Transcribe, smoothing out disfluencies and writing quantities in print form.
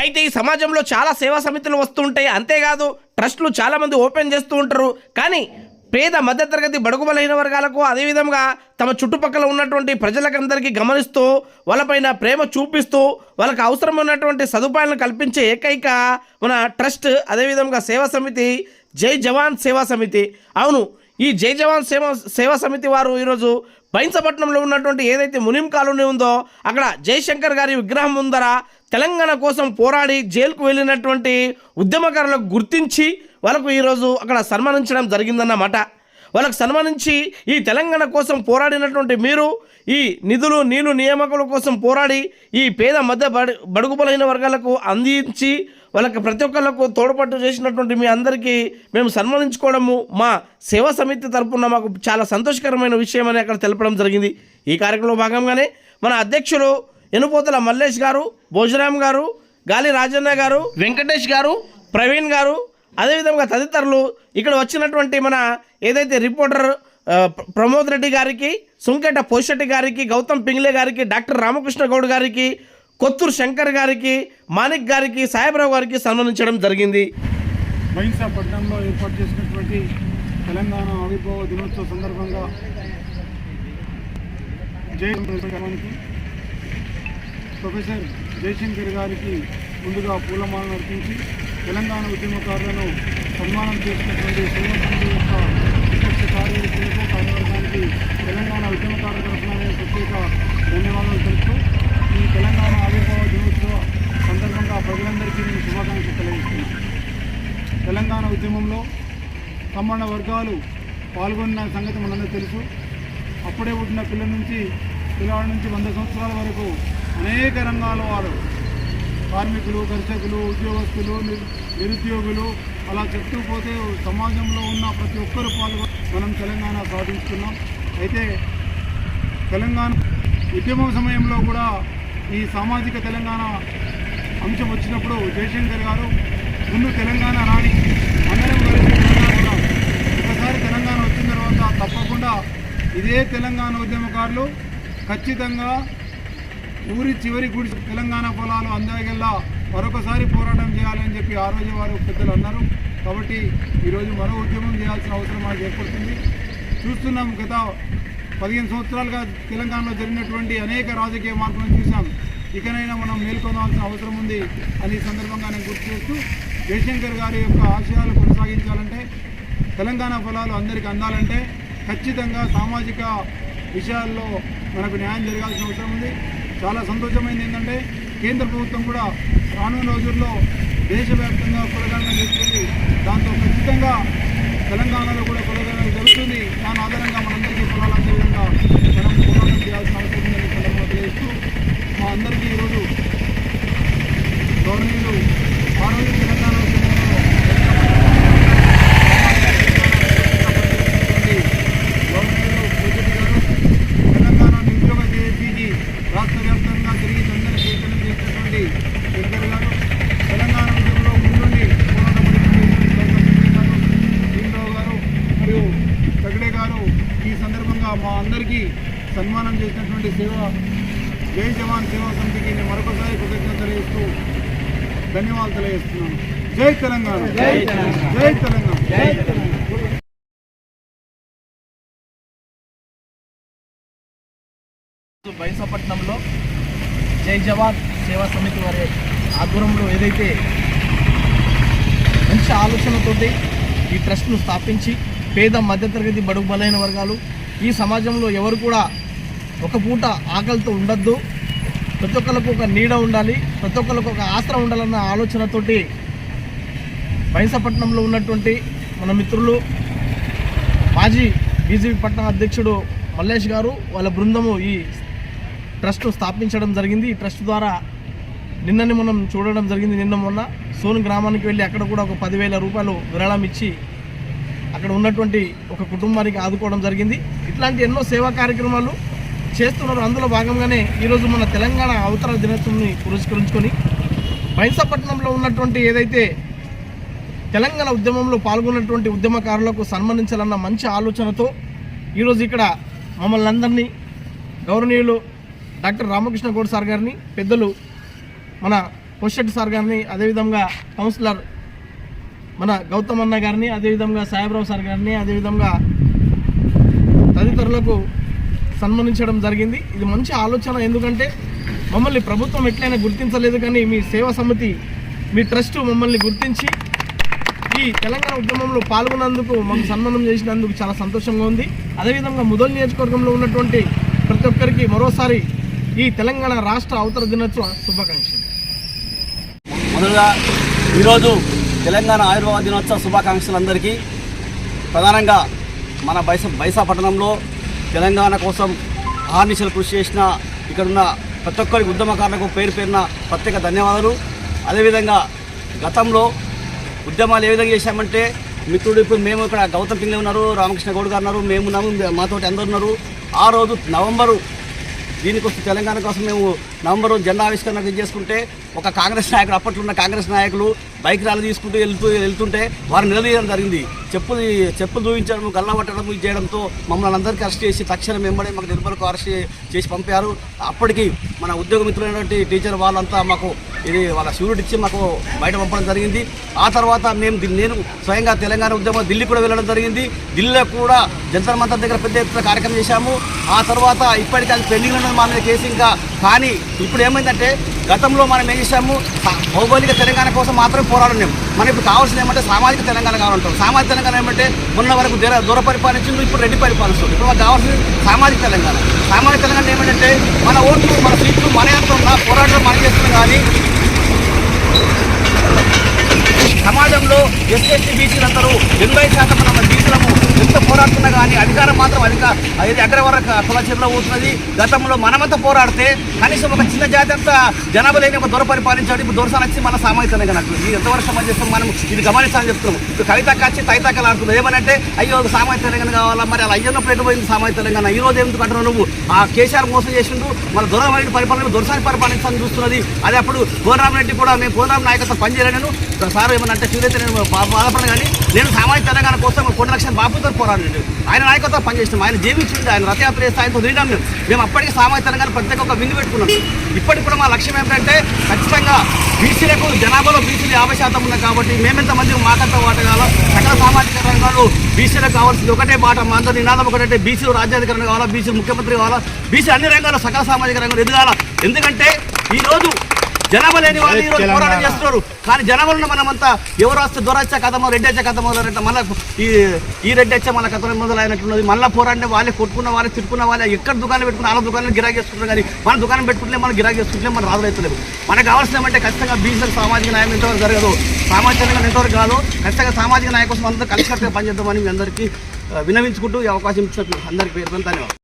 అయితే ఈ సమాజంలో చాలా సేవా సమితులు వస్తుంటాయి, అంతేకాదు ట్రస్టులు చాలామంది ఓపెన్ చేస్తూ ఉంటారు. కానీ పేద మధ్యతరగతి బడుగు బలహీన వర్గాలకు, అదేవిధంగా తమ చుట్టుపక్కల ఉన్నటువంటి ప్రజలకందరికీ గమనిస్తూ వాళ్ళపైన ప్రేమ చూపిస్తూ వాళ్ళకి అవసరమైనటువంటి సదుపాయాలను కల్పించే ఏకైక మన ట్రస్ట్, అదేవిధంగా సేవా సమితి జై జవాన్ సేవా సమితి. అవును, ఈ జై జవాన్ సేవా సమితి వారు ఈరోజు బైన్సపట్నంలో ఉన్నటువంటి ఏదైతే మునిం కాలనీ ఉందో అక్కడ జయశంకర్ గారి విగ్రహం ముందర తెలంగాణ కోసం పోరాడి జైలుకు వెళ్ళినటువంటి ఉద్యమకారులకు గుర్తించి వాళ్ళకు ఈరోజు అక్కడ సన్మానించడం జరిగిందన్నమాట. వాళ్ళకు సన్మానించి ఈ తెలంగాణ కోసం పోరాడినటువంటి మీరు ఈ నిధులు నీళ్లు నియామకాల కోసం పోరాడి ఈ పేద మధ్య బడుగు బలహీన వర్గాలకు అందించి వాళ్ళకి ప్రతి ఒక్కళ్ళకు తోడ్పాటు చేసినటువంటి మీ అందరికీ మేము సన్మానించుకోవడము మా సేవా సమితి తరపున మాకు చాలా సంతోషకరమైన విషయం అని అక్కడ తెలపడం జరిగింది. ఈ కార్యక్రమంలో భాగంగానే మన అధ్యక్షులు ఎనుపోతల మల్లేష్ గారు, భోజరామ్ గారు, గాలి రాజన్న గారు, వెంకటేష్ గారు, ప్రవీణ్ గారు, అదేవిధంగా తదితరులు ఇక్కడ వచ్చినటువంటి మన ఏదైతే రిపోర్టర్ ప్రమోద్ రెడ్డి గారికి, సుంకెట పోషెట్టి గారికి, గౌతమ్ పింగ్లే గారికి, డాక్టర్ రామకృష్ణ గౌడ్ గారికి, కొత్తూరు శంకర్ గారికి, మాణిక్ గారికి, సాహెబ్రావు గారికి సన్మానించడం జరిగింది. బైన్సపట్నంలో ఏర్పాటు చేసినటువంటి తెలంగాణ ఆవిర్భావ దినోత్సవ సందర్భంగా ప్రొఫెసర్ జయశంకర్ గారికి ముందుగా పూలమాలను అర్పించి తెలంగాణ ఉద్యమకారులను సన్మానం చేసినటువంటి సేవా సమితి యొక్క విపక్ష కార్యదర్శులకు, కార్యవర్గానికి తెలంగాణ ఉద్యమకారుల తరఫున ప్రత్యేక ధన్యవాదాలు తెలుపుతూ ఈ తెలంగాణ ఆవిర్భావ దినోత్సవ సందర్భంగా ప్రజలందరికీ నేను శుభాకాంక్షలు తెలియజేస్తున్నాను. తెలంగాణ ఉద్యమంలో సమాన వర్గాలు పాల్గొన్న సంగతి మనందరూ తెలుసు. అప్పుడే పుట్టిన పిల్లల నుంచి 100 సంవత్సరాల వరకు అనేక రంగాల వారు, కార్మికులు, కర్షకులు, ఉద్యోగస్తులు, నిరుద్యోగులు, అలా చెప్తూ పోతే సమాజంలో ఉన్న ప్రతి ఒక్కరు పాల్గొని మనం తెలంగాణ సాధించుకున్నాం. అయితే తెలంగాణ ఉద్యమం సమయంలో కూడా ఈ సామాజిక తెలంగాణ అంశం వచ్చినప్పుడు జయశంకర్ గారు ముందు తెలంగాణ రాని అందరం కలిసి తెలంగాణ ఒకసారి తెలంగాణ వచ్చిన తర్వాత తప్పకుండా ఇదే తెలంగాణ ఉద్యమకారులు ఖచ్చితంగా ఊరి చివరి గుడి తెలంగాణ పొలాలు అందాగల్లా మరొకసారి పోరాటం చేయాలని చెప్పి ఆ రోజు వారు పెద్దలు అన్నారు. కాబట్టి ఈరోజు మరో ఉద్యమం చేయాల్సిన అవసరం మనకు ఏర్పడుతుంది. చూస్తున్నాం, గత 15 సంవత్సరాలుగా తెలంగాణలో జరిగినటువంటి అనేక రాజకీయ మార్పులను చూసాం. ఇకనైనా మనం మేల్కొనాల్సిన అవసరం ఉంది అని ఈ సందర్భంగా నేను గుర్తు చేస్తూ, జయశంకర్ గారి యొక్క ఆశయాలు కొనసాగించాలంటే, తెలంగాణ ఫలాలు అందరికీ అందాలంటే ఖచ్చితంగా సామాజిక విషయాల్లో మనకు న్యాయం జరగాల్సిన అవసరం ఉంది. చాలా సంతోషమైంది ఏంటంటే కేంద్ర ప్రభుత్వం కూడా రానున్న రోజుల్లో దేశవ్యాప్తంగా కులగణన చేస్తుంది. దాంతో ఖచ్చితంగా తెలంగాణలో కూడా కులగణన జరుగుతుంది. దాని ఆధారంగా మనందరికీ ఫలాలు అందే విధంగా మనం పోరాటం చేయాల్సిన అవసరం ఉందని సందర్భంగా తెలియజేస్తూ, మా అందరికీ ఈరోజు గవర్నీయులు ఆ రోజు తెలంగాణ గవర్నీయులు పోషెట్టి గారు తెలంగాణ నిరుద్యోగ జేఏసీకి రాష్ట్ర వ్యాప్తంగా తిరిగి అందరూ చైతన్యం చేసినటువంటి శంకర్ గారు, తెలంగాణ ఉద్యమంలో ముందుండి భీమరావు గారు మరియు తగడే గారు ఈ సందర్భంగా మా అందరికీ సన్మానం చేసినటువంటి జై జవాన్ సేవా సమితికి నేను మరొకసారి కృతజ్ఞతలు తెలియజేస్తూ ధన్యవాదాలు తెలియజేస్తున్నాను. జై తెలంగాణ, జై తెలంగాణ, జై తెలంగాణ. బైన్సపట్నంలో జై జవాన్ సేవా సమితి వారి ఆధ్వర్యంలో ఏదైతే మంచి ఆలోచనతోటి ఈ ట్రస్ట్ను స్థాపించి పేద మధ్యతరగతి బడుగు బలైన వర్గాలు ఈ సమాజంలో ఎవరు కూడా ఒక పూట ఆకలితో ఉండద్దు, ప్రతి ఒక్కరికి ఒక నీడ ఉండాలి, ప్రతి ఒక్కరికి ఒక ఆసరా ఉండాలన్న ఆలోచనతోటి బైన్సపట్నంలో ఉన్నటువంటి మన మిత్రులు మాజీ బీజేపీ పట్టణ అధ్యక్షుడు మల్లేష్ గారు వాళ్ళ బృందము ఈ ట్రస్ట్ను స్థాపించడం జరిగింది. ఈ ట్రస్ట్ ద్వారా నిన్నని మనం చూడడం జరిగింది. నిన్న మొన్న సోన్ గ్రామానికి వెళ్ళి అక్కడ కూడా ఒక 10,000 రూపాయలు విరాళం ఇచ్చి అక్కడ ఉన్నటువంటి ఒక కుటుంబానికి ఆదుకోవడం జరిగింది. ఇట్లాంటి ఎన్నో సేవా కార్యక్రమాలు చేస్తున్నారు. అందులో భాగంగానే ఈరోజు మన తెలంగాణ అవతరణ దినోత్సవాన్ని పురస్కరించుకొని బైన్సపట్నంలో ఉన్నటువంటి ఏదైతే తెలంగాణ ఉద్యమంలో పాల్గొన్నటువంటి ఉద్యమకారులకు సన్మానించాలన్న మంచి ఆలోచనతో ఈరోజు ఇక్కడ మమ్మల్ని అందరినీ గౌరవనీయులు డాక్టర్ రామకృష్ణ గౌడ్ సార్ గారిని, పెద్దలు మన పొషెట్టి సార్ గారిని, అదేవిధంగా కౌన్సిలర్ మన గౌతమ్ అన్న గారిని, అదేవిధంగా సాహెబ్రావు సార్ గారిని, అదేవిధంగా తదితరులకు సన్మానించడం జరిగింది. ఇది మంచి ఆలోచన. ఎందుకంటే మమ్మల్ని ప్రభుత్వం ఎట్లయినా గుర్తించలేదు, కానీ మీ సేవా సమితి, మీ ట్రస్ట్ మమ్మల్ని గుర్తించి ఈ తెలంగాణ ఉద్యమంలో పాల్గొన్నందుకు మాకు సన్మానం చేసినందుకు చాలా సంతోషంగా ఉంది. అదేవిధంగా ముదల్ నియోజకవర్గంలో ఉన్నటువంటి ప్రతి ఒక్కరికి మరోసారి ఈ తెలంగాణ రాష్ట్ర అవతర దినోత్సవ శుభాకాంక్షలు. మొదలుగా ఈరోజు తెలంగాణ ఆయుర్వేద దినోత్సవ శుభాకాంక్షలు అందరికీ. ప్రధానంగా మన బైసా పట్టణంలో తెలంగాణ కోసం అహర్నిశలు కృషి చేసిన ఇక్కడున్న ప్రతి ఒక్కరికి ఉద్యమకారులకు పేరు పేరున ప్రత్యేక ధన్యవాదాలు. అదేవిధంగా గతంలో ఉద్యమాలు ఏ విధంగా చేశామంటే, మిత్రుడు ఇప్పుడు మేము ఇక్కడ గౌతమ్ పింగ్లే ఉన్నారు, రామకృష్ణ గౌడ్ గారు ఉన్నారు, మేము ఉన్నాము, మాతోటి అందరు ఉన్నారు. ఆ రోజు నవంబరు దీనికోసం తెలంగాణ కోసం మేము నవంబరు జెండా ఆవిష్కరణ చేసుకుంటే ఒక కాంగ్రెస్ నాయకుడు, అప్పట్లో ఉన్న కాంగ్రెస్ నాయకులు బైక్ ర్యాలీ తీసుకుంటూ వెళ్తుంటే వారిని నిలదీయడం జరిగింది. చెప్పులు చూపించడం, గల్లా పట్టడం ఇది చేయడంతో మమ్మల్ని అందరికీ అరెస్ట్ చేసి తక్షణం వెంబడే మాకు నిర్మలకు అరెస్ట్ చేసి పంపారు. అప్పటికి మన ఉద్యోగ మిత్రులైనటువంటి టీచర్ వాళ్ళంతా మాకు ఇది వాళ్ళ షూరిటీ ఇచ్చి మాకు బయట పంపడం జరిగింది. ఆ తర్వాత నేను స్వయంగా తెలంగాణ ఉద్యమం ఢిల్లీ కూడా వెళ్ళడం జరిగింది. ఢిల్లీలో కూడా జంతర్ మంతర్ దగ్గర పెద్ద ఎత్తున కార్యక్రమం చేశాము. ఆ తర్వాత ఇప్పటికీ అది పెండింగ్ ఉన్నది మా మీద కేసు ఇంకా. కానీ ఇప్పుడు ఏమైందంటే, గతంలో మనం ఏం చేశాము, భౌగోళిక తెలంగాణ కోసం మాత్రమే పోరాడలేము. మనం ఇప్పుడు కావాల్సింది ఏమంటే సామాజిక తెలంగాణ కావాలంటాం. సామాజిక తెలంగాణ ఏమంటే మొన్న వరకు దూర పరిపాలించింది, ఇప్పుడు రెడ్డి పరిపాలిస్తుంది. ఇప్పుడు మాకు కావాల్సింది సామాజిక తెలంగాణ. సామాజిక తెలంగాణ ఏమంటే మన ఓట్లు, మన సీట్లు మన ఎంత ఉన్నా పోరాటం మనం చేస్తున్నాం. కానీ సమాజంలో ఎస్సీ బీసీలందరూ 80% మన బీసీలము ఎంత పోరాడుతున్నా కానీ అధికారం మాత్రం అది అగ్రవర్గ కులచీరలో అవుతున్నది. గతంలో మనమంతా పోరాడితే కనీసం ఒక చిన్న జాతి అంతా జనాభా లేని ఒక దొర పరిపాలించాడు. ఇప్పుడు దొరసాలు వచ్చి మన సామాజిక తెలంగాణ ఇది ఎంతవరకు సమాజం మనం ఇది గమనించాలని చెప్తున్నాం. ఇప్పుడు కవితకు వచ్చి తైతాకలు ఆడుతున్నాం. ఏమనంటే అయ్యో సామాజిక తెలంగాణ కావాలా, మరి అలా అయ్యన్నప్పుడు ఎటు పోయింది సామాజిక తెలంగాణ? ఈ రోజు ఎందుకు అంటున్నావు నువ్వు? ఆ కేసీఆర్ మోసం చేసిండు, మన దొరవారి పరిపాలన దొరసాని పరిపాలించాలని చూస్తున్నది. అదే అప్పుడు కోనరామరెడ్డి కూడా మేము కోనరామ నాయకత్వం పనిచేయలేను సార్ ఏమనంటే చూడైతే నేను బాధపడను, కానీ నేను సామాజిక తెలంగాణ కోసం 1 లక్షల బాపుతో పోరాడు ఆయన నాయకత్వం పనిచేస్తాం. ఆయన జీవించింది, ఆయన రథయాత్ర చేస్తే ఆయనతో తిరిగినాం. మేము అప్పటికి సామాజిక తెలంగాణ ప్రత్యేక ఒక విందు పెట్టుకున్నాం. ఇప్పటికి కూడా మా లక్ష్యం ఏంటంటే ఖచ్చితంగా బీసీలకు జనాభాలో బీసీలు 50% ఉన్నాయి కాబట్టి మేమెంతమంది మాకంతా వాటగాల సకల సామాజిక రంగాలు బీసీలకు కావాల్సింది ఒకటే బాట. మా అందరూ నినాదం ఒకటంటే బీసీలు రాజ్యాధికారం కావాలా, బీసీలు ముఖ్యమంత్రి కావాలా, బీసీ అన్ని రంగాల్లో సకల సామాజిక రంగాలు ఎదగాల. ఎందుకంటే ఈరోజు జనాభా లేని వాళ్ళు ఈరోజు పోరాటం చేస్తున్నారు. కానీ జనాభాలో మనమంతా ఎవరు వస్తే దొరచ్చా కథమో రెడ్డి వచ్చా కథ మొదలంటే మళ్ళీ ఈ రెడ్డి వచ్చా మళ్ళీ కథ మొదలైనట్టున్నది. మళ్ళీ పోరాడితే వాళ్ళే కొట్టుకున్న వాళ్ళే తిట్టుకున్న వాళ్ళే ఎక్కడ దుకాణం పెట్టుకున్న వాళ్ళ దుకాణాలు గిరాకీ చేసుకుంటారు. కానీ మన దుకాణం పెట్టుకుంటే మనం గిరాకీ చేసుకుంటే మనం రాదులైతలేము. మనకు కావాల్సిందంటే ఖచ్చితంగా బీసీలకు సామాజిక న్యాయం ఎంతవరకు జరగదు, సామాజిక ఎంతవరకు కాదు, ఖచ్చితంగా సామాజిక న్యాయం కోసం అందరూ కలిసికట్టుగా పనిచేద్దామని మీ అందరికీ విన్నవించుకుంటూ ఈ అవకాశం ఇచ్చినట్లు అందరికీ పేరు ధన్యవాదాలు.